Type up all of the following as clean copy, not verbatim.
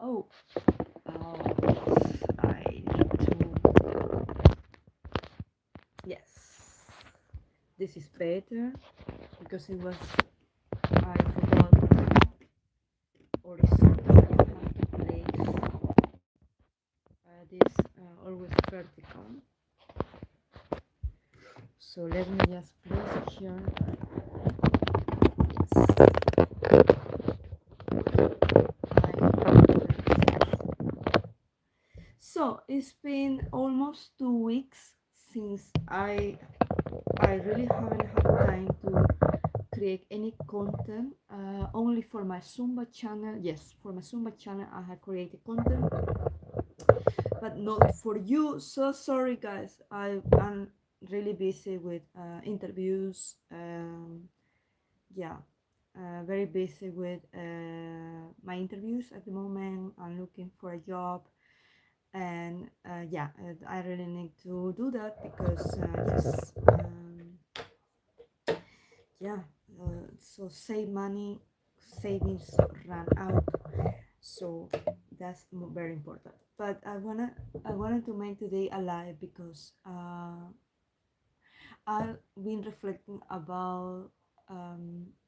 Oh, yes, I need to. Yes, this is better because it was. I forgot horizontal. I have to place this always vertical. So let me just place it here. Yes. So it's been almost 2 weeks since I really haven't had time to create any content. Only for my Zumba channel. Yes, for my Zumba channel I have created content, but not for you. So sorry, guys. I'm really busy with interviews. Yeah, very busy with my interviews at the moment. I'm looking for a job, and yeah, I really need to do that because yes, yeah. So save money, savings run out. So that's very important. But I wanted to make today alive because I've been reflecting about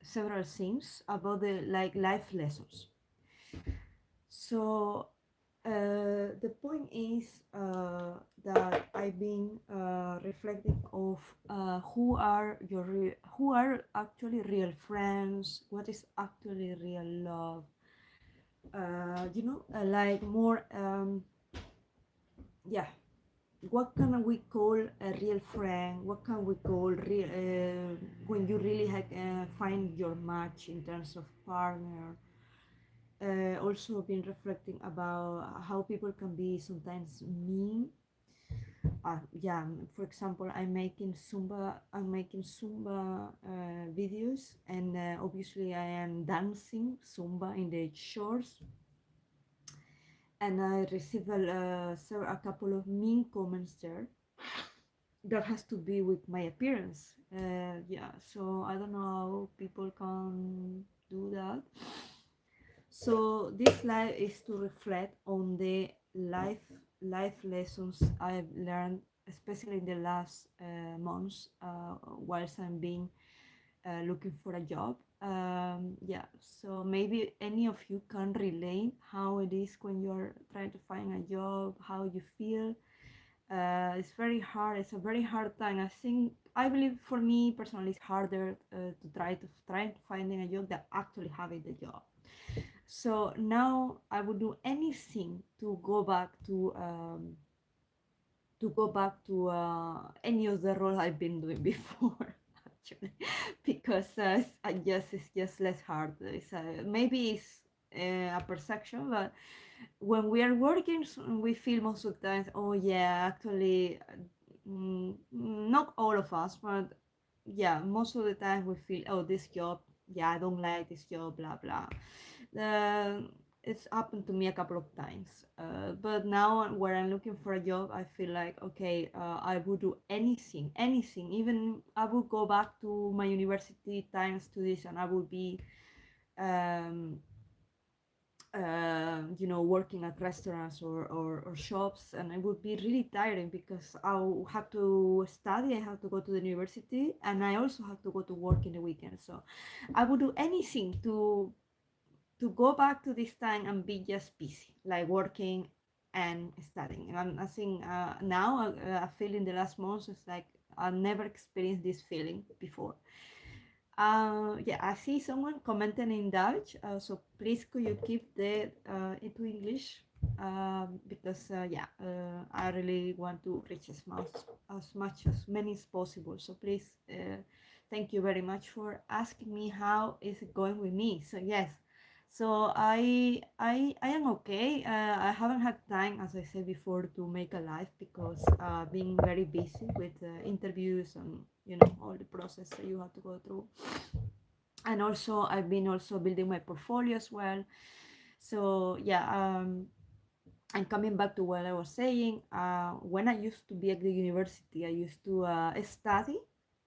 several things about the like life lessons. So the point is that I've been reflecting of who are actually real friends, what is actually real love. Like more yeah, what can we call a real friend, what can we call real when you really find your match in terms of partner. Also been reflecting about how people can be sometimes mean. Yeah, for example, I'm making Zumba videos, and obviously I am dancing Zumba in the shorts, and I received a couple of mean comments there. That has to be with my appearance. Yeah, so I don't know how people can do that. So this live is to reflect on the life lessons I've learned, especially in the last months, whilst I'm being looking for a job. Yeah, so maybe any of you can relate how it is when you're trying to find a job, how you feel. It's very hard. It's a very hard time. I believe for me personally, it's harder to try to finding a job than actually having the job. So now I would do anything to go back to any of the roles I've been doing before, actually, because it's just less hard. Maybe it's a perception, but when we are working, we feel most of the time, oh yeah, actually, not all of us, but yeah, most of the time we feel, oh, this job, yeah, I don't like this job, blah blah. Uh, it's happened to me a couple of times, but now where I'm looking for a job, I feel like, okay, I would do anything. Even I would go back to my university time studies, and I would be um, working at restaurants or shops, and it would be really tiring because I'll have to study, I have to go to the university, and I also have to go to work in the weekend. So I would do anything to go back to this time and be just busy, like working and studying. And I think now I feel in the last months it's like I've never experienced this feeling before. Yeah, I see someone commenting in Dutch, so please could you keep that into English, because yeah, I really want to reach as many as possible. So please, thank you very much for asking me how is it going with me. So yes, so I am okay. I haven't had time, as I said before, to make a live because being very busy with interviews and all the process that you have to go through. And also I've been also building my portfolio as well. So yeah, and coming back to what I was saying, when I used to be at the university, I used to study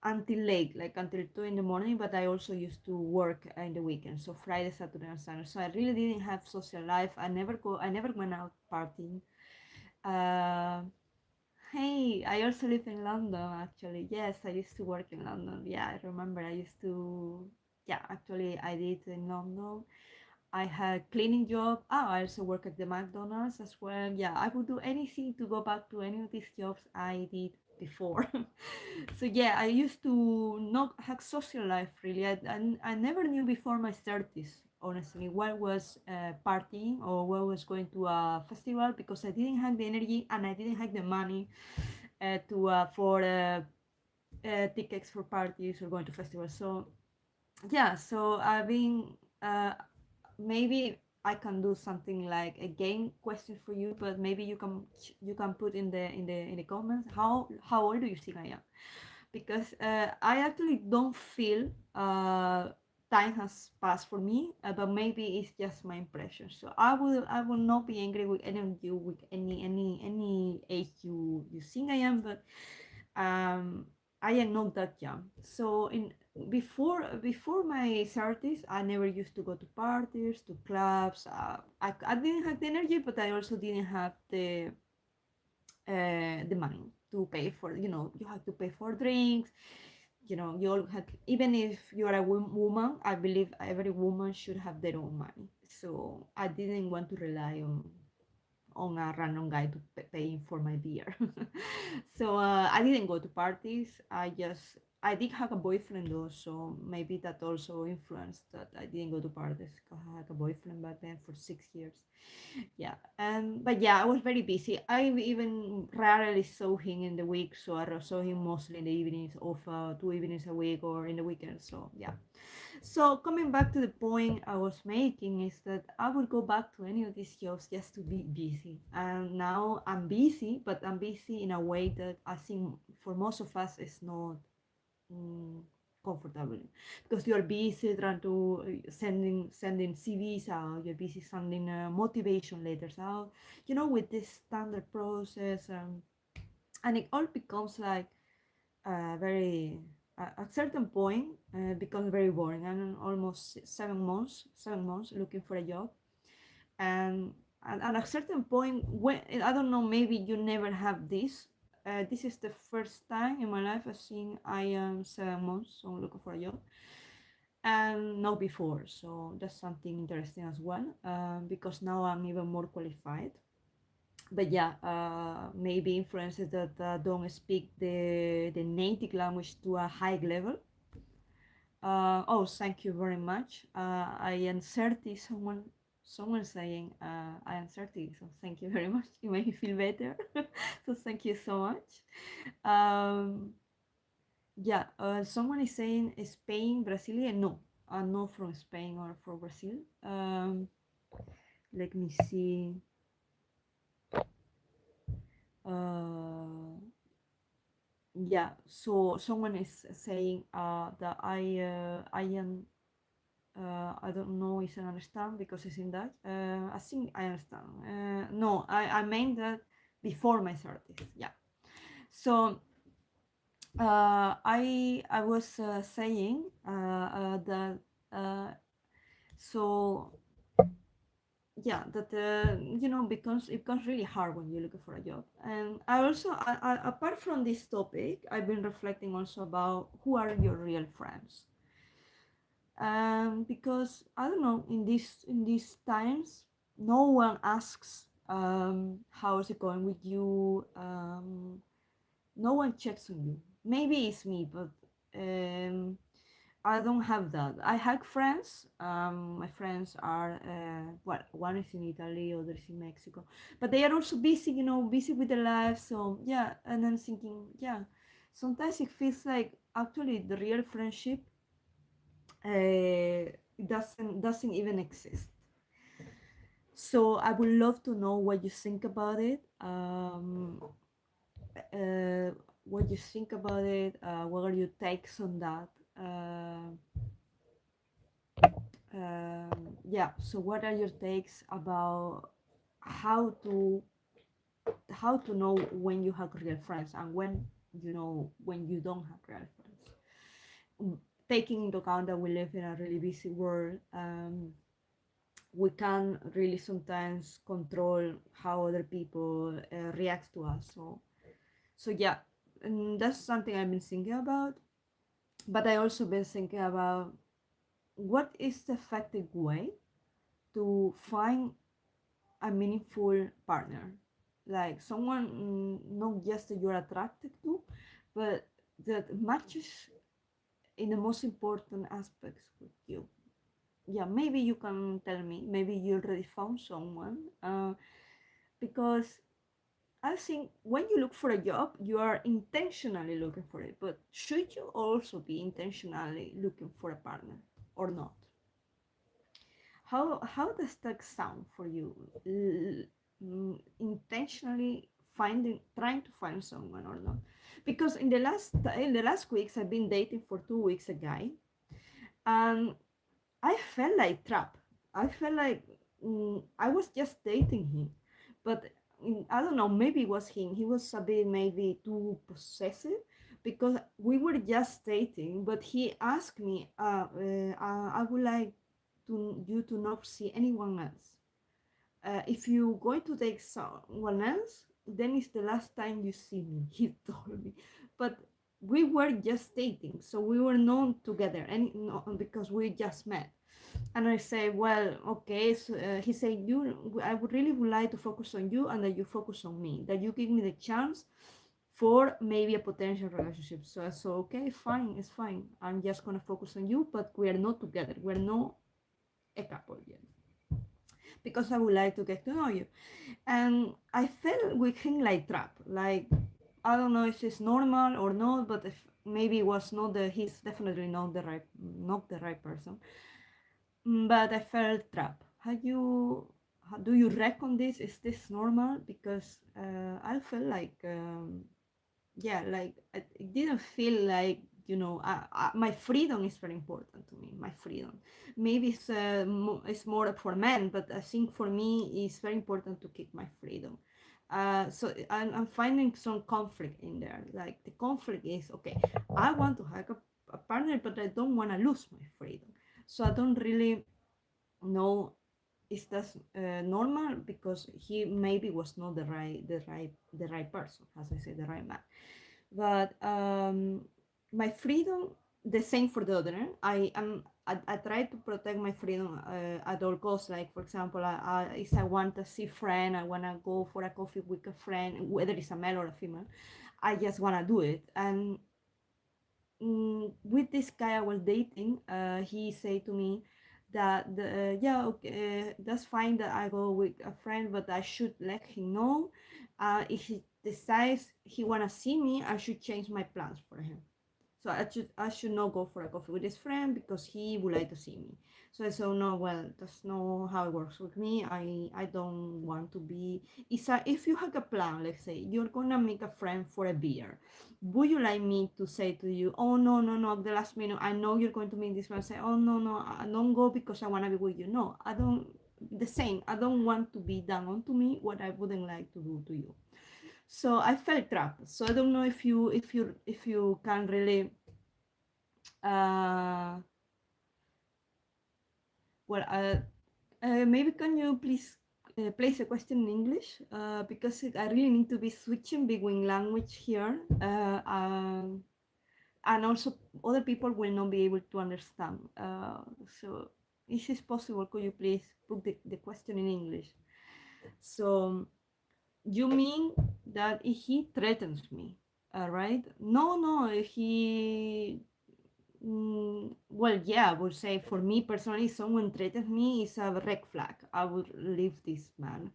until late, like until 2 in the morning. But I also used to work in the weekend, so Friday, Saturday, and Sunday. So I really didn't have social life. I never went out partying. Uh, hey, I also live in London actually. Yes, I used to work in London. Yeah, I remember I used to. Yeah, actually, I did in London. I had cleaning job. Oh, I also work at the McDonald's as well. Yeah, I would do anything to go back to any of these jobs I did before. So yeah, I used to not have social life really. I never knew before my 30s, honestly, what was partying or what was going to a festival, because I didn't have the energy and I didn't have the money to for tickets for parties or going to festivals. So yeah, so I've been maybe I can do something like a game question for you, but maybe you can put in the comments how old do you think I am? Because I actually don't feel time has passed for me, but maybe it's just my impression. So I will not be angry with any of you with any age you think I am, but um, I am not that young. So in before my 30s, I never used to go to parties, to clubs. I didn't have the energy, but I also didn't have the money to pay for. You have to pay for drinks. You all had, even if you are a woman, I believe every woman should have their own money. So I didn't want to rely on a random guy to paying for my beer. So I didn't go to parties. I did have a boyfriend though, so maybe that also influenced that I didn't go to parties. 'Cause I had a boyfriend back then for 6 years. Yeah, and but yeah, I was very busy. I even rarely saw him in the week, so I saw him mostly in the evenings, of 2 evenings a week or in the weekends. So yeah. So coming back to the point I was making is that I would go back to any of these jobs just to be busy. And now I'm busy, but I'm busy in a way that I think for most of us is not mm, comfortable, because you're busy trying to sending CVs out. You're busy sending motivation letters out. With this standard process, and it all becomes like very at certain point becomes very boring. I'm almost 7 months looking for a job, and at a certain point, when I don't know, maybe you never have this. This is the first time in my life I've seen I am 7 months so looking for a job, and not before. So that's something interesting as well, because now I'm even more qualified. But yeah, maybe influencers that don't speak the native language to a high level. Oh, thank you very much. I am 30. Someone saying I am 30. So thank you very much. You made me feel better. So thank you so much. Um, yeah, someone is saying Spain, Brazilian. No, I'm not from Spain or from Brazil. Let me see. Uh, yeah, so someone is saying that I am I don't know if I understand because it's in Dutch. I think I understand. No, I meant that before my 30s. Yeah. So I was saying that so yeah, that because it becomes really hard when you're looking for a job. And I also apart from this topic, I've been reflecting also about who are your real friends. Because I don't know, in these times, no one asks how is it going with you. No one checks on you. Maybe it's me, but um, I don't have that. I have friends. My friends are well, one is in Italy, others in Mexico, but they are also busy, busy with their lives. So yeah, and I'm thinking, yeah, sometimes it feels like actually the real friendship doesn't even exist. So I would love to know what you think about it. Uh, what you think about it? What are your takes on that? Yeah. So what are your takes about how to how to know when you have real friends and when you know when you don't have real friends? taking into account that we live in a really busy world, we can really sometimes control how other people react to us. So yeah, and that's something I've been thinking about. But I also been thinking about what is the effective way to find a meaningful partner, like someone not just that you're attracted to, but that matches in the most important aspects with you. Yeah, maybe you can tell me, maybe you already found someone, because I think when you look for a job, you are intentionally looking for it, but should you also be intentionally looking for a partner or not? How does that sound for you? Intentionally finding, trying to find someone or not? Because in the last weeks, I've been dating for 2 weeks a guy, and I felt like trapped. I felt like I was just dating him, but I don't know. Maybe it was him. He was a bit maybe too possessive, because we were just dating. But he asked me, "I would like to you to not see anyone else. If you're going to take someone else, then it's the last time you see me." He told me, but we were just dating, so we were not together, and no, because we just met. And I say, well, okay. So, he said, I would really would like to focus on you, and that you focus on me, that you give me the chance for maybe a potential relationship. So okay, fine, it's fine. I'm just gonna focus on you, but we are not together. We're not a couple yet, because I would like to get to know you. And I felt with him like trap. Like, I don't know if it's normal or not, but if maybe it was not he's definitely not the right person. But I felt trapped. Do you reckon this? Is this normal? Because I felt like, yeah, like it didn't feel like, my freedom is very important to me. My freedom. Maybe it's more for men, but I think for me it's very important to keep my freedom. So I'm finding some conflict in there. Like the conflict is, okay, I want to have a partner, but I don't want to lose my freedom. So I don't really know, is that normal, because he maybe was not the right person, as I said, the right man. But my freedom, the same for the other. I try to protect my freedom at all costs. Like, for example, if I want to see friend, I want to go for a coffee with a friend, whether it's a male or a female, I just want to do it. And with this guy I was dating, he said to me that yeah, okay, that's fine that I go with a friend, but I should let him know. If he decides he wanna see me, I should change my plans for him. So I should not go for a coffee with his friend because he would like to see me. So I said, no, well, that's not how it works with me. I don't want to be. If you have a plan, let's say you're gonna make a friend for a beer, would you like me to say to you, oh no, no, no, at the last minute, I know you're going to meet this man, say, oh no, no, I don't go because I wanna be with you. No, I don't. The same. I don't want to be done onto me what I wouldn't like to do to you. So I felt trapped. So I don't know if you can really uh, well, maybe can you please place a question in English? Because I really need to be switching between language here, and also other people will not be able to understand. So, if it's possible, could you please put the question in English? So, you mean that if he threatens me, right? No, no, he well, yeah, I would say for me personally, someone threatens me is a red flag. I would leave this man.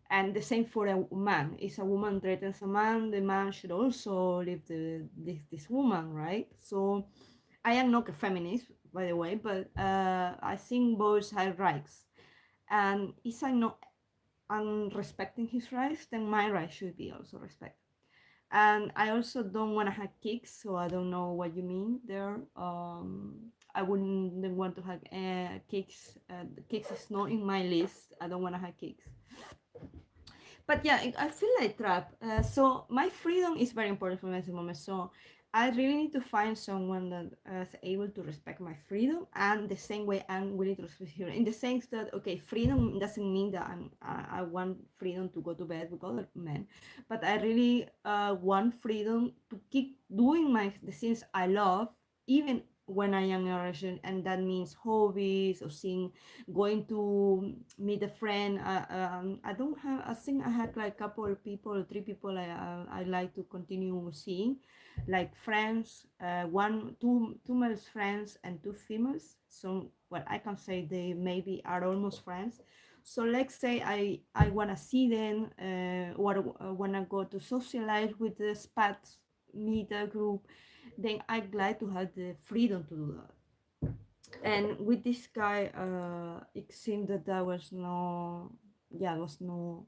And the same for a man. If a woman threatens a man, the man should also leave this woman, right? So I am not a feminist, by the way, but I think boys have rights. And if I'm respecting his rights, then my rights should be also respected. And I also don't want to have kids, so I don't know what you mean there. I wouldn't want to have kids. Kids is not in my list. I don't want to have kids. But yeah, I feel like trapped. So my freedom is very important for me at the moment. So I really need to find someone that is able to respect my freedom, and the same way I'm willing to respect her. In the sense that, okay, freedom doesn't mean that I want freedom to go to bed with other men, but I really want freedom to keep doing the things I love, even when I am in a relationship, and that means hobbies or seeing, going to meet a friend. I don't have. I think I had like a couple of people, 3 people I like to continue seeing, like friends, two male friends and 2 females. So what I can say, they maybe are almost friends. So let's say I wanna see them, or wanna go to socialize with the spats, meet a group, then I'd like to have the freedom to do that. And with this guy, it seemed that there was no, yeah, there was no,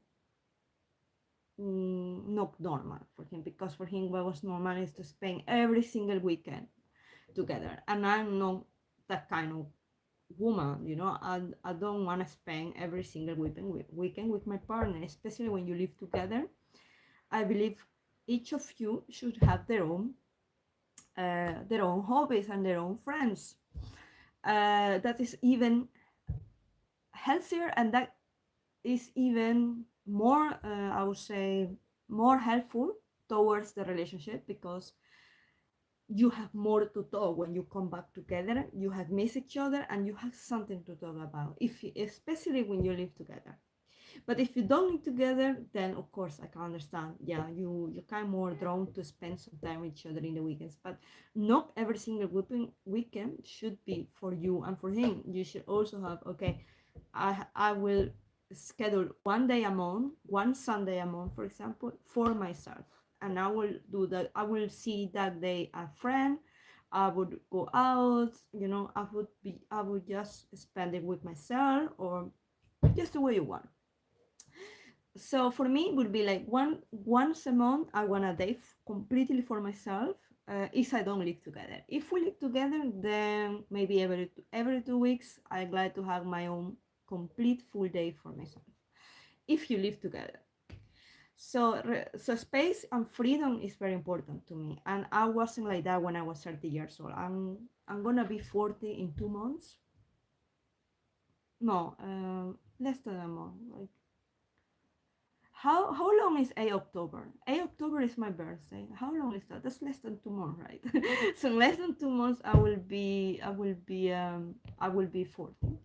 not normal for him, because for him what was normal is to spend every single weekend together, and I'm not that kind of woman, I don't want to spend every single weekend with my partner, especially when you live together. I believe each of you should have their own hobbies and their own friends. That is even healthier, and that is even more, I would say, more helpful towards the relationship, because you have more to talk when you come back together. You have missed each other and you have something to talk about, especially when you live together. But if you don't live together, then of course I can understand. Yeah, you kind of more drawn to spend some time with each other in the weekends. But not every single weekend should be for you and for him. You should also have, okay, I will schedule one day a month, one Sunday a month, for example, for myself. And I will do that. I will see that day a friend. I would go out, I would just spend it with myself, or just the way you want. So for me, it would be like once a month, I want a day completely for myself. If I don't live together. If we live together, then maybe every 2 weeks, I glad to have my own complete full day for myself. If you live together, so space and freedom is very important to me, and I wasn't like that when I was 30 years old. I'm gonna be 40 in 2 months. No, less than a month. Like, how long is 8 October? 8 October is my birthday. How long is that? That's less than 2 months, right? So in less than 2 months, I will be 40.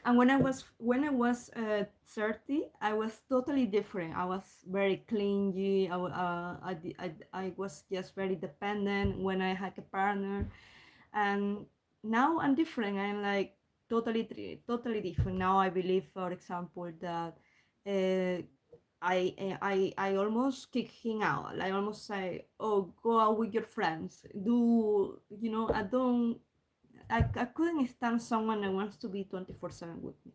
And when I was 30, I was totally different. I was very clingy. I was just very dependent when I had a partner, and now I'm different. I'm like totally different. Now I believe, for example, that uh, I almost kick him out. I almost say, "Oh, go out with your friends. Do I don't. I couldn't stand someone that wants to be 24/7 with me."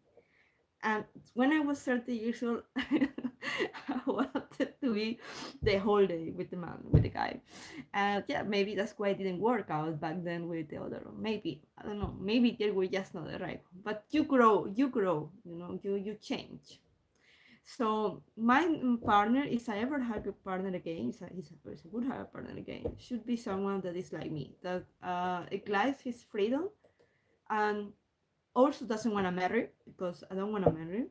And when I was 30 years old, I wanted to be the whole day with the man, with the guy. And yeah, maybe that's why it didn't work out back then with the other one. Maybe, I don't know, maybe they were just not the right one. But you grow, you change. So my partner, if I ever have a partner again, he's a person would have a partner again, should be someone that is like me, that likes his freedom, and also doesn't want to marry, because I don't want to marry.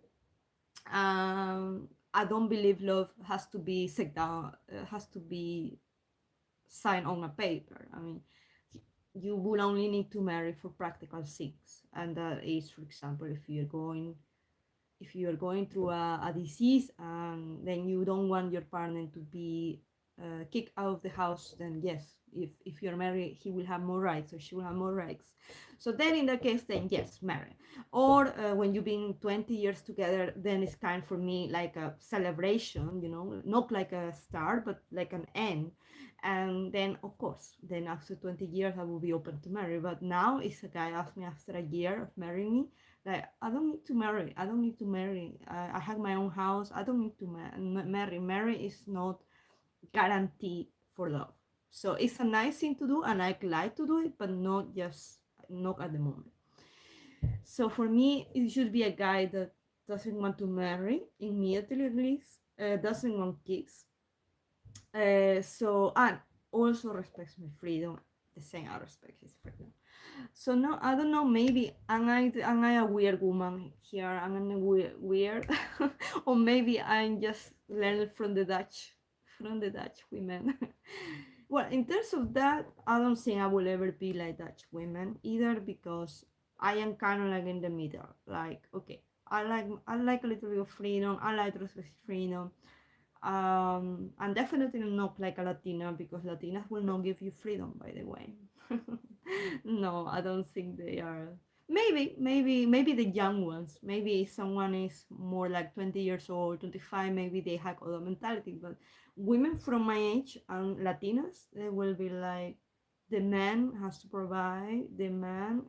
I don't believe love has to be set down, has to be signed on a paper. I mean, you will only need to marry for practical things, and that is, for example, if you are going through a disease, and then you don't want your partner to be kicked out of the house, then yes, if you're married, he will have more rights, or she will have more rights. So then in that case, then yes, marry. Or when you've been 20 years together, then it's kind for me like a celebration, not like a start, but like an end. And then of course, then after 20 years, I will be open to marry. But now, if a guy asks me after a year of marrying me, like, I don't need to marry. I don't need to marry. I have my own house. I don't need to marry. Marry is not guaranteed for love. So it's a nice thing to do, and I like to do it, but not at the moment. So for me, it should be a guy that doesn't want to marry immediately, at least. Doesn't want kids. So, and also respects my freedom the same I respect his freedom. So no, I don't know. Maybe am I a weird woman here? Am I weird, or maybe I'm just learning from the Dutch women. Well, in terms of that, I don't think I will ever be like Dutch women either because I am kind of like in the middle. Like, okay, I like a little bit of freedom. I like to respect freedom. And definitely not like a Latina because Latinas will not give you freedom, by the way. No, I don't think they are. Maybe the young ones. Maybe if someone is more like 20 years old, 25, maybe they have other mentality. But women from my age and Latinas, they will be like, the man has to provide, the man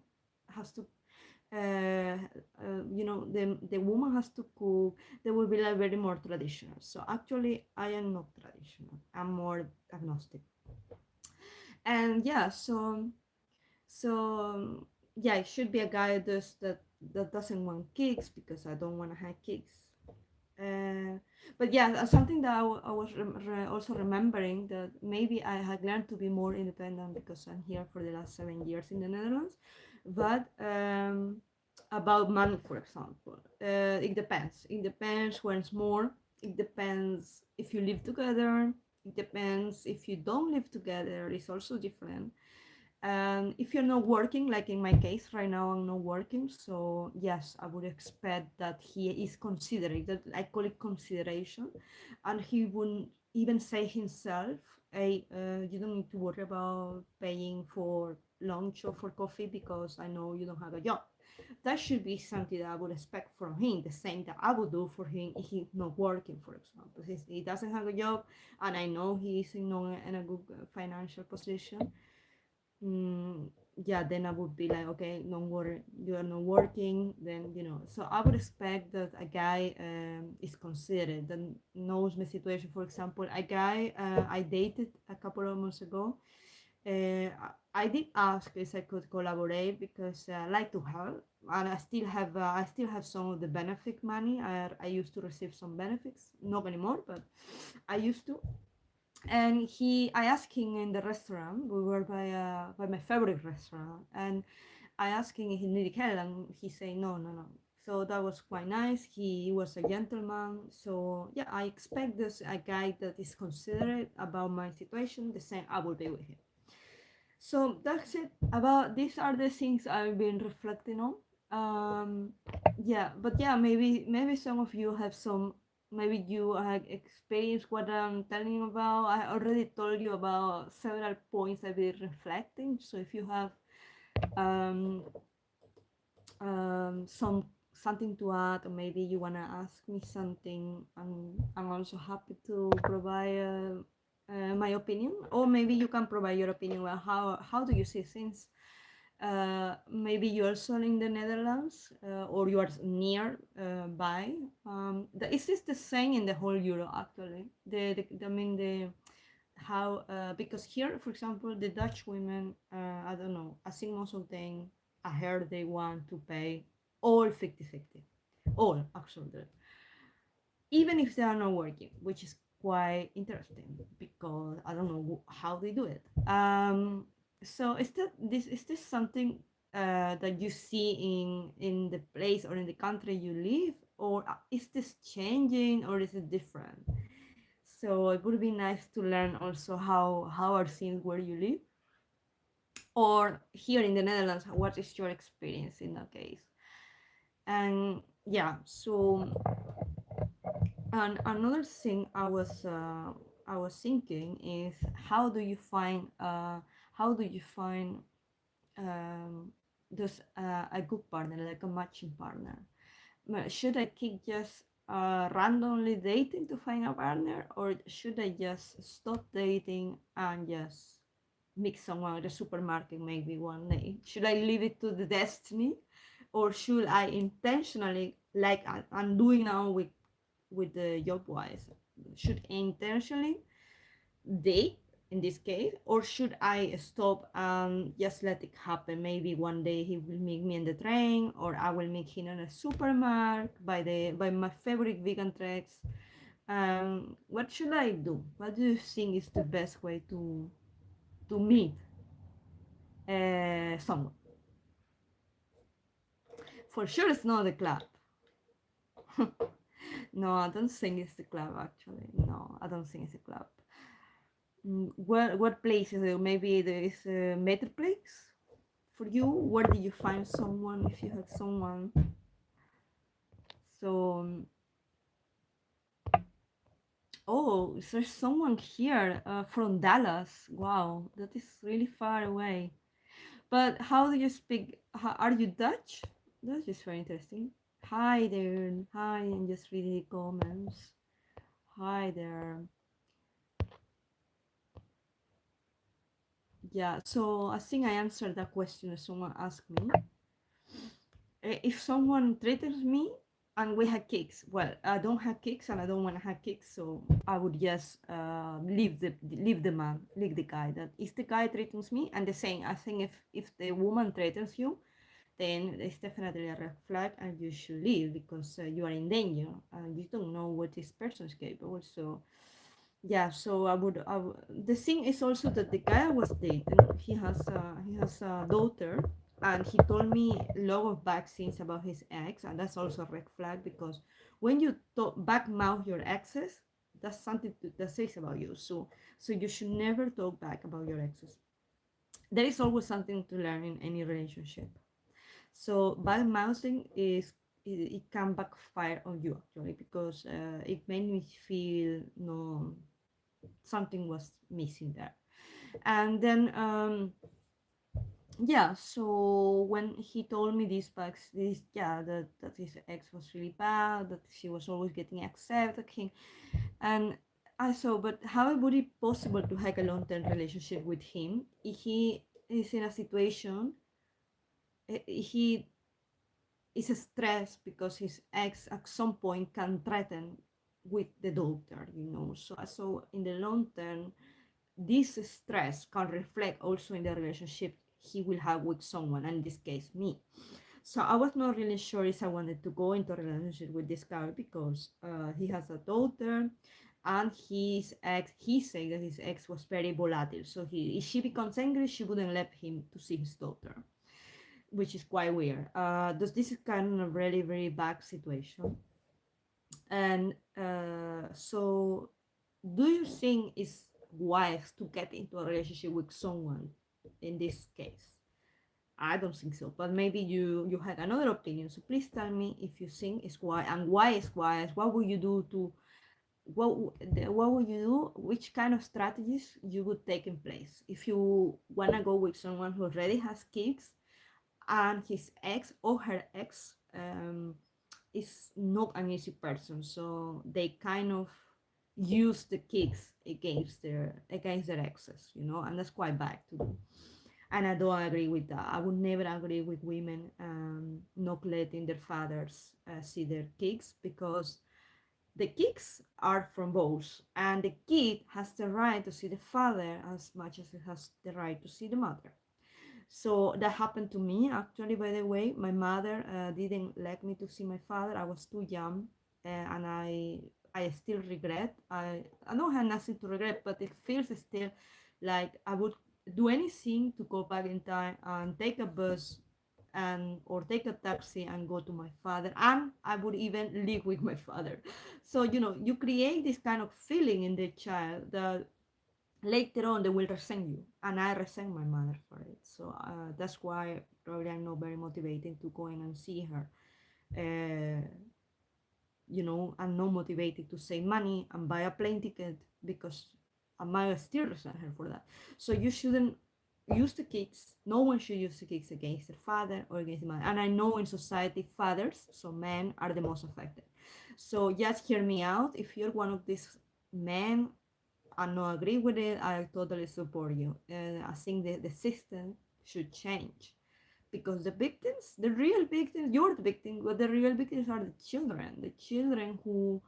has to the woman has to cook. They will be like very more traditional. So actually I am not traditional, I'm more agnostic. And yeah, so yeah, it should be a guy that doesn't want kids because I don't want to have kids. uh, but yeah, something that I was also remembering that maybe I had learned to be more independent because I'm here for the last 7 years in the Netherlands. But about money, for example, it depends. It depends when it's more. It depends if you live together. It depends if you don't live together. It's also different. And if you're not working, like in my case right now, I'm not working. So yes, I would expect that he is considering that. I call it consideration, and he wouldn't even say himself, "Hey, you don't need to worry about paying for lunch or for coffee because I know you don't have a job." That should be something that I would expect from him. The same that I would do for him if he's not working, for example. He doesn't have a job, and I know he's in a good financial position. mm, yeah, then I would be like, okay, don't worry, you are not working. Then so I would expect that a guy is considerate, that knows my situation. For example, a guy I dated a couple of months ago. I did ask if I could collaborate because I like to help, and I still have some of the benefit money. I used to receive some benefits, not anymore, but I used to. And I asked him in the restaurant. We were by my favorite restaurant, and I asked him if he needed help, and he said no, no, no. So that was quite nice. He was a gentleman. So yeah, I expect this a guy that is considerate about my situation. The same I will be with him. So that's it. About these are the things I've been reflecting on. Um, yeah, but yeah, maybe some of you have some. Maybe you have experienced what I'm telling you about. I already told you about several points I've been reflecting. So if you have um, something to add, or maybe you wanna ask me something, I'm also happy to provide my opinion, or maybe you can provide your opinion about how do you see things. Maybe you are also in the Netherlands, or you are near by. Is this the same in the whole Euro actually? I mean the how because here, for example, the Dutch women, I don't know, I think most of them, I heard they want to pay all 50-50, all actually, even if they are not working, which is quite interesting because I don't know how they do it. So is this something that you see in the place or in the country you live, or is this changing, or is it different? So it would be nice to learn also how are things where you live, or here in the Netherlands. What is your experience in that case? And yeah, so and another thing I was thinking is how do you find um, this a good partner, like a matching partner? Should I keep just randomly dating to find a partner, or should I just stop dating and just meet someone at the supermarket maybe one day? Should I leave it to the destiny, or should I intentionally, like I'm doing now with the job wise, should I intentionally date in this case, or should I stop and just let it happen? Maybe one day he will meet me in the train, or I will meet him in a supermarket by my favorite vegan tracks. What should I do? What do you think is the best way to to meet someone. For sure, it's not the club. No, I don't think it's the club actually. No, I don't think it's a club. What place is it? Maybe there is a better place for you. Where did you find someone if you had someone? So, oh, is there someone here from Dallas? Wow, that is really far away. But how do you speak? Are you Dutch? That's just very interesting. Hi there. Hi, I'm just reading the comments. Hi there. Yeah, so I think I answered that question as someone asked me. If someone threatens me and we had kicks, well, I don't have kicks and I don't want to have kicks, so I would just leave the man, leave the guy. That if the guy threatens me, and the same, I think if the woman threatens you, then it's definitely a red flag and you should leave because you are in danger and you don't know what this person is capable. So yeah, so the thing is also that the guy I was dating, he has a daughter, and he told me a lot of bad things about his ex, and that's also a red flag because when you back mouth your exes, that's something that says about you. So you should never talk back about your exes. There is always something to learn in any relationship. So bad mouthing it can backfire on you actually because it made me feel no something was missing there. And then yeah, so when he told me these facts, this yeah, that his ex was really bad, that she was always getting accepted him, and I saw, but how would it possible to have a long-term relationship with him if he is in a situation he is stressed because his ex at some point can threaten with the daughter, so in the long term this stress can reflect also in the relationship he will have with someone, and in this case me. So I was not really sure if I wanted to go into a relationship with this guy because he has a daughter, and he said that his ex was very volatile, so if she becomes angry she wouldn't let him to see his daughter, which is quite weird. This is kind of really very bad situation. And so do you think it's wise to get into a relationship with someone in this case? I don't think so, but maybe you had another opinion. So please tell me if you think it's wise, and why it's wise. What would you do to what would you do? Which kind of strategies you would take in place if you wanna go with someone who already has kids and his ex or her ex is not an easy person, so they kind of use the kids against their exes, and that's quite bad to do. And I don't agree with that. I would never agree with women not letting their fathers see their kids, because the kids are from both, and the kid has the right to see the father as much as it has the right to see the mother. So that happened to me actually, by the way. My mother didn't let me to see my father. I was too young, and I still regret. I don't have nothing to regret, but it feels still like I would do anything to go back in time and take a bus and or take a taxi and go to my father, and I would even live with my father. So you create this kind of feeling in the child that later on they will resent you, and I resent my mother for it. So that's why probably I'm not very motivated to go in and see her. uh, I'm not motivated to save money and buy a plane ticket because I might still resent her for that. So you shouldn't use the kids. No one should use the kids against their father or against the mother. And I know in society fathers, so men, are the most affected. So just hear me out. If you're one of these men and not agree with it, I totally support you. I think the system should change, because the real victims, you're the victim, but the real victims are the children who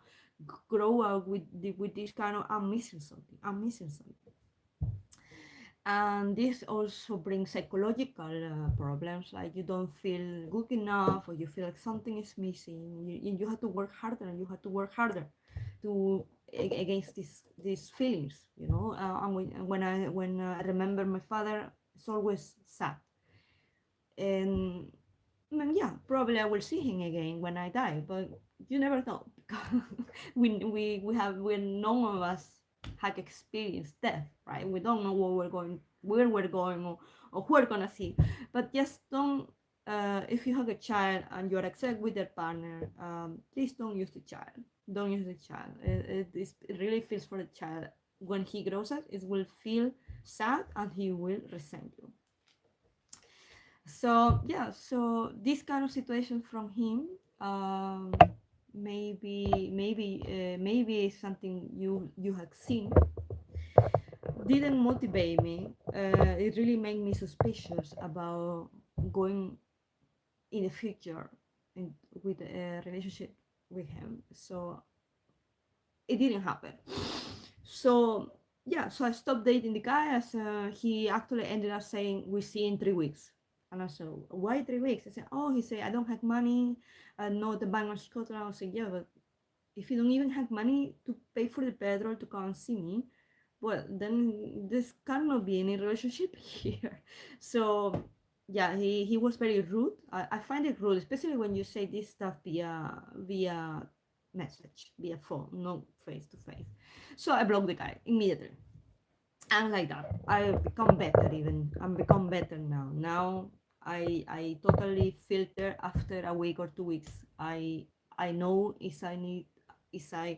grow up with this kind of I'm missing something. And this also brings psychological problems, like you don't feel good enough, or you feel like something is missing. You have to work harder and you have to work harder to against these feelings, you know. And when I remember my father, it's always sad. And yeah, probably I will see him again when I die, but you never know. We none of us had experienced death, right? We don't know where we're going, or who we're gonna see. But just don't. If you have a child and you're upset with your partner, please don't use the child. Don't use the child. It really feels for the child. When he grows up, it will feel sad and he will resent you. So yeah, so this kind of situation from him, um, maybe something you have seen, didn't motivate me. It really made me suspicious about going in the future in, with a relationship with him. So it didn't happen. So yeah, so I stopped dating the guy, as he actually ended up saying we see in 3 weeks. And I said, why 3 weeks? I said, oh, he said, I don't have money. I know the bank of Scotland. I said, yeah, but if you don't even have money to pay for the petrol to come and see me, well, then this cannot be any relationship here. So yeah, he was very rude. I find it rude, especially when you say this stuff via message, via phone, no face to face. So I blocked the guy immediately. And like that, I become better even. I'm become better now. Now I totally filter after a week or 2 weeks. I know if I need, if uh,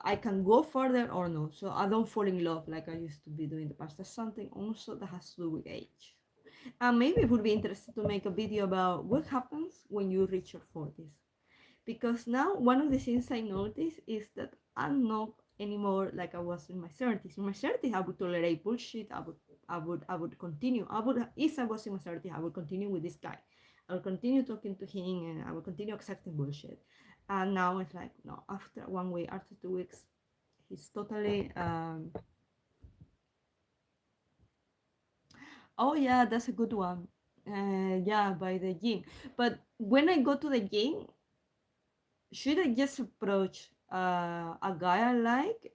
I can go further or no. So I don't fall in love like I used to be doing in the past. That's something also that has to do with age. And maybe it would be interesting to make a video about what happens when you reach your 40s. Because now one of the things I notice is that I'm not anymore like I was in my 30s. In my 30s, I would tolerate bullshit. I would continue. If I was in my 30s, I would continue with this guy. I would continue talking to him, and I would continue accepting bullshit. And now it's like, no, after 1 week, after 2 weeks, he's totally oh yeah, that's a good one. Yeah, by the gym. But when I go to the gym, should I just approach a guy I like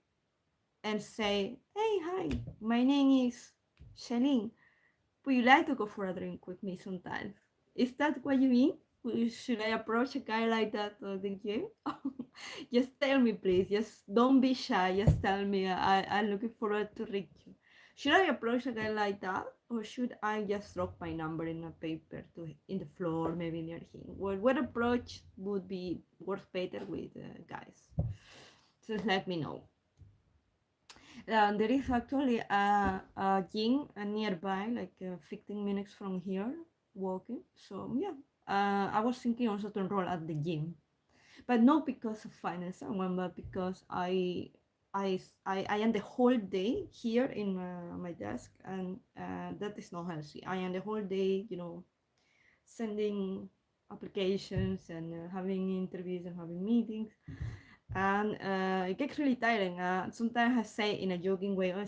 and say, hey, hi, my name is Shalene. Would you like to go for a drink with me sometime? Is that what you mean? Should I approach a guy like that at the gym? Just tell me, please. Just don't be shy. Just tell me. I'm looking forward to reach you. Should I approach a guy like that, or should I just drop my number in a paper to in the floor, maybe near him? What approach would be worth better with guys? Just let me know. There is actually a gym nearby, like 15 minutes from here, walking. So yeah, I was thinking also to enroll at the gym, but not because of finding someone, but because I am the whole day here in my desk, and that is not healthy. I am the whole day, sending applications and having interviews and having meetings, and it gets really tiring. Sometimes I say in a joking way, oh,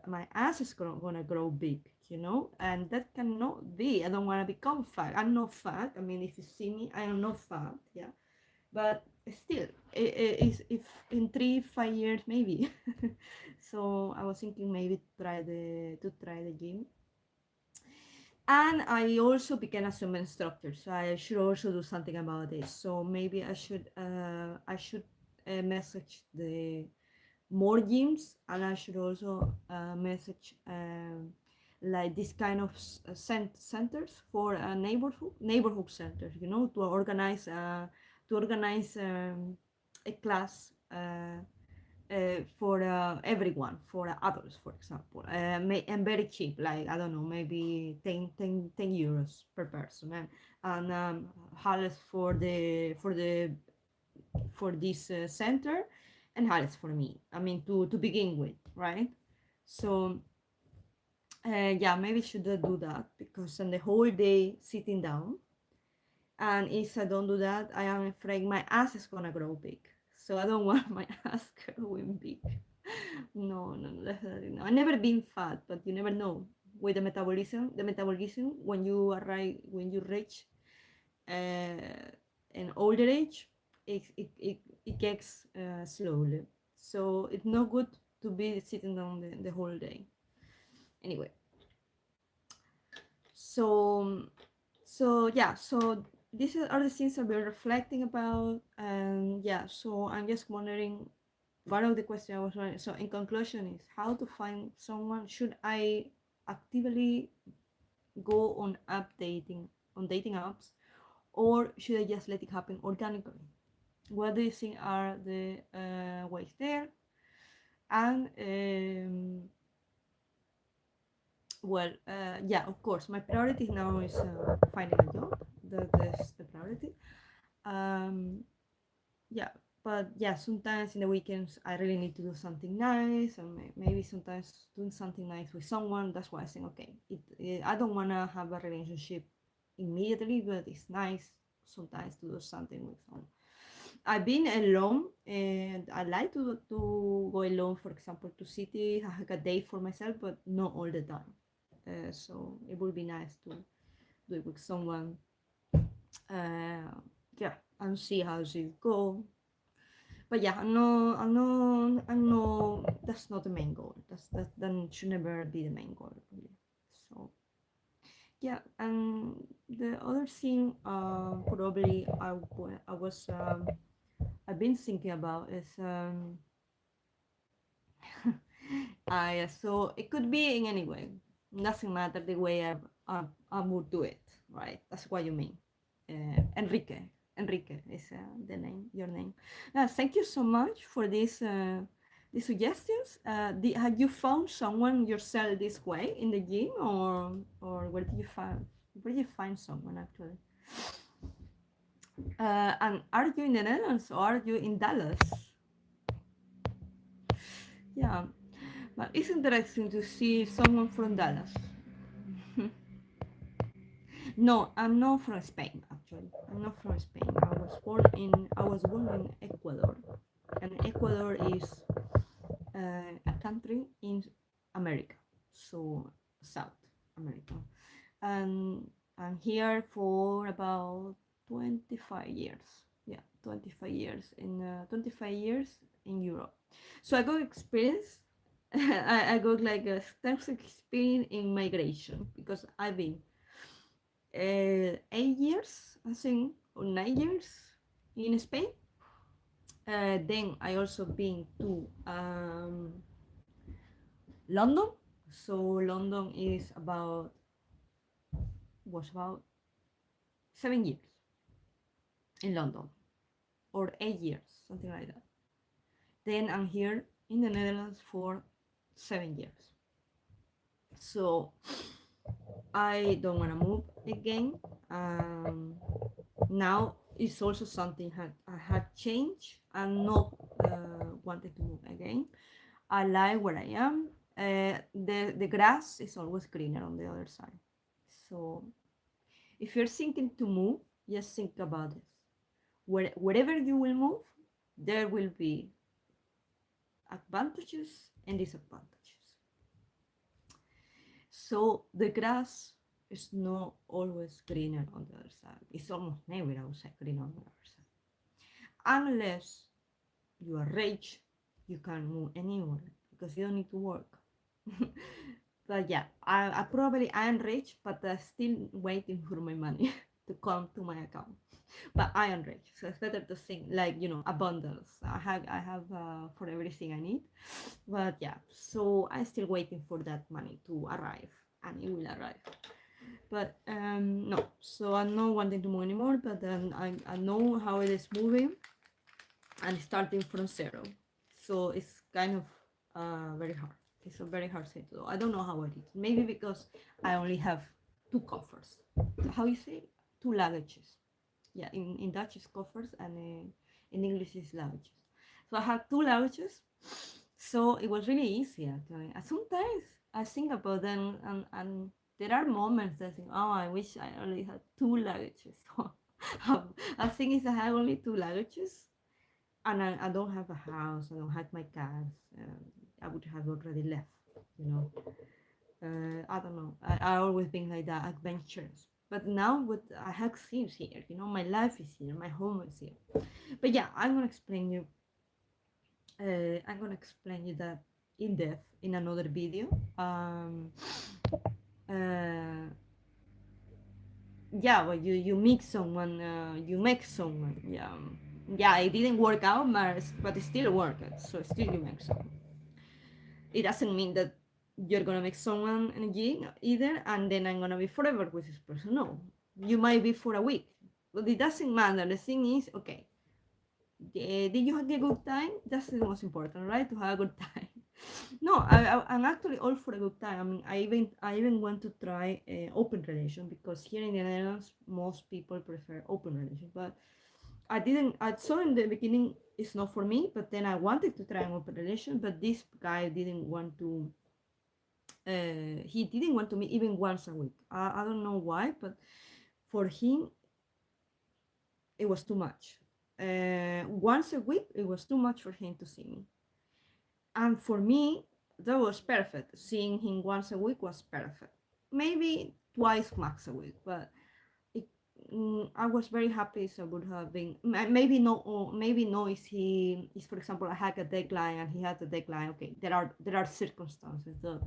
my ass is gonna grow big, and that cannot be. I don't want to become fat. I'm not fat. I mean, if you see me, I am not fat. Yeah, but still, if in 3 5 years maybe. So I was thinking maybe to try the gym. And I also became a swim instructor, so I should also do something about this. So maybe I should message the more gyms, and I should also message like this kind of centers for neighborhood centers, to organize a class. For everyone, for adults, for example, and very cheap, like I don't know, maybe 10 euros per person, and half for this center, and half for me. I mean, to begin with, right? So yeah, maybe should I do that, because then the whole day sitting down, and if I don't do that, I am afraid my ass is gonna grow big. So I don't want my ass growing big. No, no, no, definitely no. I've never been fat, but you never know. With the metabolism, when you reach an older age, it gets slowly. So it's not good to be sitting down the whole day. Anyway, so yeah, so these are the things I've been reflecting about, and yeah, so I'm just wondering, one of the questions I was wondering, so in conclusion, is how to find someone. Should I actively go on updating on dating apps, or should I just let it happen organically? What do you think are the ways there? And yeah, of course, my priority now is finding a job. That's the priority. Um, yeah, but yeah, sometimes in the weekends I really need to do something nice, and maybe sometimes doing something nice with someone. That's why I think, okay, I don't want to have a relationship immediately, but it's nice sometimes to do something with someone. I've been alone, and I like to go alone, for example, to cities, have a day for myself, but not all the time. So it would be nice to do it with someone. Uh, yeah, and see how it go. But yeah, I know that's not the main goal. That should never be the main goal, really. So yeah, and the other thing, probably I've been thinking about is so it could be in any way. Doesn't matter the way I would do it, right? That's what you mean. Enrique. Enrique is the name, your name. Thank you so much for these suggestions. Have you found someone yourself this way in the gym, or where did you find someone actually? And are you in the Netherlands or are you in Dallas? Yeah, but it's interesting to see someone from Dallas. No, I'm not from Spain actually. I'm not from Spain. I was born in Ecuador, and Ecuador is a country in America, so South America, and I'm here for about 25 years. Yeah, 25 years in 25 years in Europe. So I got experience. I got like a extensive experience in migration because I've been 8 years, I think, or 9 years in Spain. Then I also been to London. So London is was about 7 years in London, or 8 years, something like that. Then I'm here in the Netherlands for 7 years. So I don't want to move again. Now it's also something I had changed. I'm not wanted to move again. I like where I am. The grass is always greener on the other side. So if you're thinking to move, just think about this. Wherever you will move, there will be advantages and disadvantages. So the grass is not always greener on the other side. It's almost never outside green on the other side. Unless you are rich, you can move anywhere because you don't need to work. But yeah, I probably I am rich, but still waiting for my money to come to my account. But I am rich, so it's better to think like abundance. I have for everything I need. But yeah, so I'm still waiting for that money to arrive, and it will arrive. But no, so I'm not wanting to move anymore. But then I know how it is moving and starting from zero. So it's kind of very hard. It's a very hard thing to do. I don't know how I did. Maybe because I only have two coffers. How you say? Two luggages. Yeah, in Dutch it's coffers, and in English it's luggages. So I had two luggages. So it was really easy actually. And sometimes I think about them, and there are moments that I think, oh, I wish I only had two luggages. I think if I had only two luggages, and I don't have a house, I don't have my cats, I would have already left, you know. I don't know. I always been like that, adventurous. But now what I have seen here, my life is here, my home is here. But yeah, I'm gonna explain you that in depth in another video. Uh, yeah, well, you meet someone, you make someone. Yeah, it didn't work out, but it still worked. So still you make someone. It doesn't mean that you're gonna make someone again either, and then I'm gonna be forever with this person. No, you might be for a week, but it doesn't matter. The thing is, okay, did you have a good time? That's the most important, right? To have a good time. No, I'm actually all for a good time. I mean, I even want to try open relation, because here in the Netherlands, most people prefer open relation. But I didn't. I saw in the beginning it's not for me, but then I wanted to try an open relation, but this guy didn't want to. He didn't want to meet even once a week. I don't know why, but for him it was too much. Once a week, it was too much for him to see me. And for me, that was perfect. Seeing him once a week was perfect. Maybe twice max a week, but it, I was very happy. So I would have been maybe no, or maybe no. Is for example, I had a deadline and he had a deadline. Okay, there are circumstances that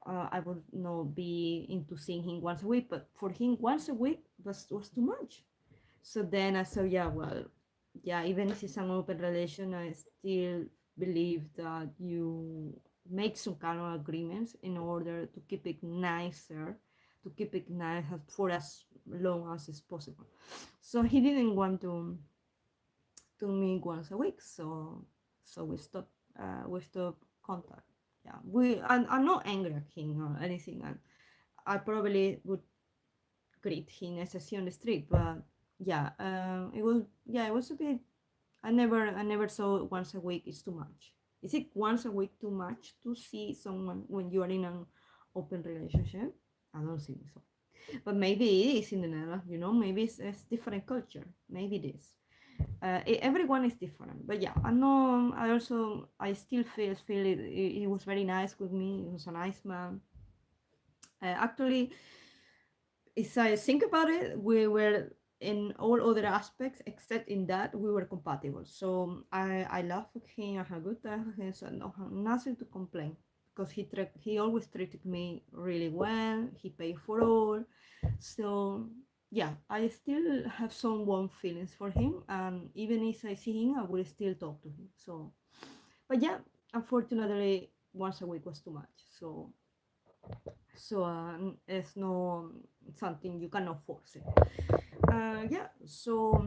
I would not be into seeing him once a week, but for him once a week was too much. So then I said, yeah, well, yeah, even if it's an open relation, I still believe that you make some kind of agreements in order to keep it nicer, to keep it nice for as long as is possible. So he didn't want to meet once a week, so we stopped contact. Yeah, I'm not angry at him or anything, and I probably would greet him as I see on the street, but yeah, it was a bit. I never saw once a week is too much. Is it once a week too much to see someone when you are in an open relationship? I don't think so. But maybe it is in the Netherlands, maybe it's different culture. Maybe it is. Everyone is different. But yeah, I know. I still feel it. He was very nice with me. He was a nice man. Actually, if I think about it, we were in all other aspects except in that we were compatible. So I love him. I had a good time with him. So no, nothing to complain, because he always treated me really well. He paid for all. So yeah, I still have some warm feelings for him, and even if I see him, I will still talk to him. So, but yeah, unfortunately, once a week was too much. So it's no something you cannot force it. Yeah, so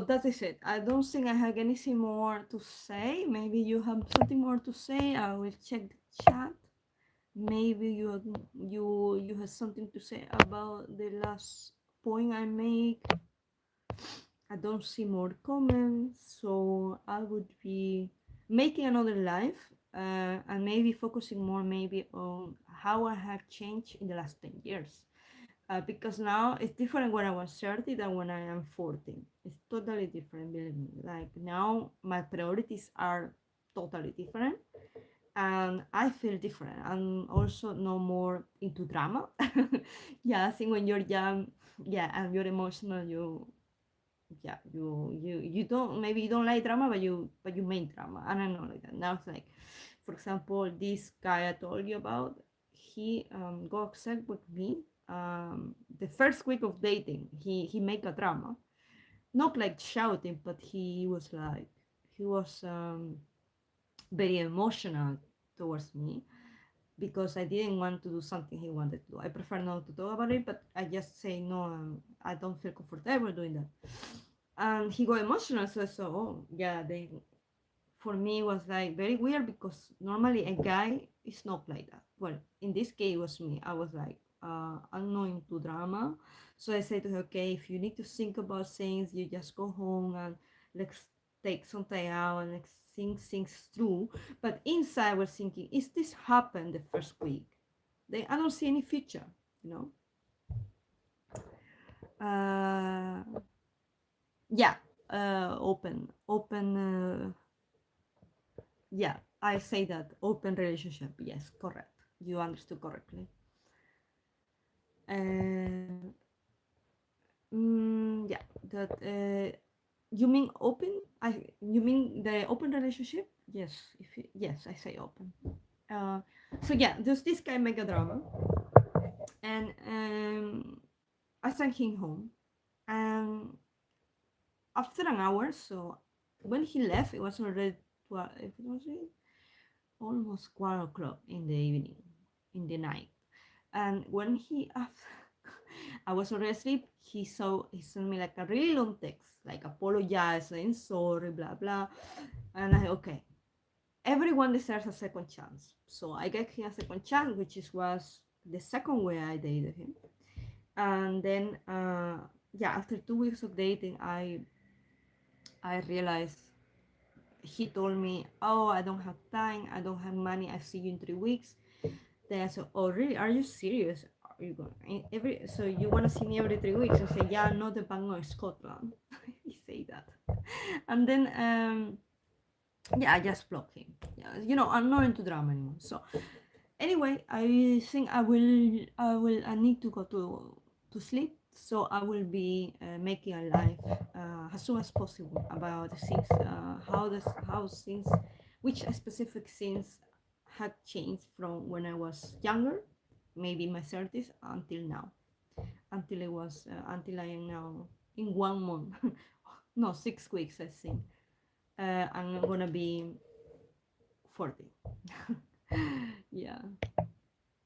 that is it. I don't think I have anything more to say. Maybe you have something more to say. I will check the chat. Maybe you have something to say about the last point I make. I don't see more comments, so I would be making another live, and maybe focusing more maybe on how I have changed in the last 10 years. Because now it's different when I was 30 than when I am 40. It's totally different, believe me. Like now, my priorities are totally different, and I feel different. I'm also no more into drama. Yeah, I think when you're young, yeah, and you're emotional, you don't, maybe you don't like drama, but you make drama, and I know like that. Now it's like, for example, this guy I told you about, he got upset with me. The first week of dating, he make a drama, not like shouting, but he was very emotional towards me, because I didn't want to do something he wanted to do. I prefer not to talk about it, but I just say no. I don't feel comfortable doing that. And he got emotional, so oh yeah, they for me was like very weird, because normally a guy is not like that. Well, in this case, it was me. I was like, I'm not into drama, so I said to her, okay, if you need to think about things, you just go home and let's take some time out and let's think things through. But inside, I was thinking, is this happened the first week? Then I don't see any future, you know. Yeah, open. Yeah, I say that open relationship. Yes, correct. You understood correctly. And yeah, that you mean open? You mean the open relationship? Yes, yes, I say open. Uh, so yeah, there's this guy mega drama, and I sent him home, and after an hour, so when he left, it was already 12. It was almost 1 o'clock in the evening, in the night. And when he after I was already asleep, he sent me like a really long text, like apologize, saying sorry, blah blah. And I okay, everyone deserves a second chance. So I gave him a second chance, which was the second way I dated him. And then yeah, after 2 weeks of dating, I realized he told me, oh, I don't have time, I don't have money, I see you in 3 weeks. Then I said, oh really, are you serious? Are you going every so you want to see me every 3 weeks? I said, yeah, not the Bank of Scotland. He say that. And then yeah, I just blocked him. Yeah, I'm not into drama anymore. So anyway, I think I need to go to sleep. So I will be making a live as soon as possible about the scenes, how scenes, which specific scenes had changed from when I was younger, maybe in my 30s, until now, until I am now in 1 month, no, 6 weeks, I think. I'm gonna be 40. Yeah.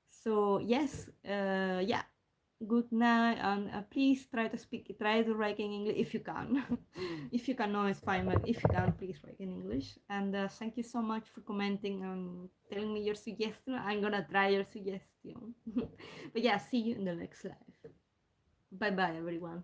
So yes, yeah. Good night, and please try to write in English if you can. If you can, no, it's fine, but if you can, please write in English. And thank you so much for commenting and telling me your suggestion. I'm gonna try your suggestion. But yeah, see you in the next live. Bye bye, everyone.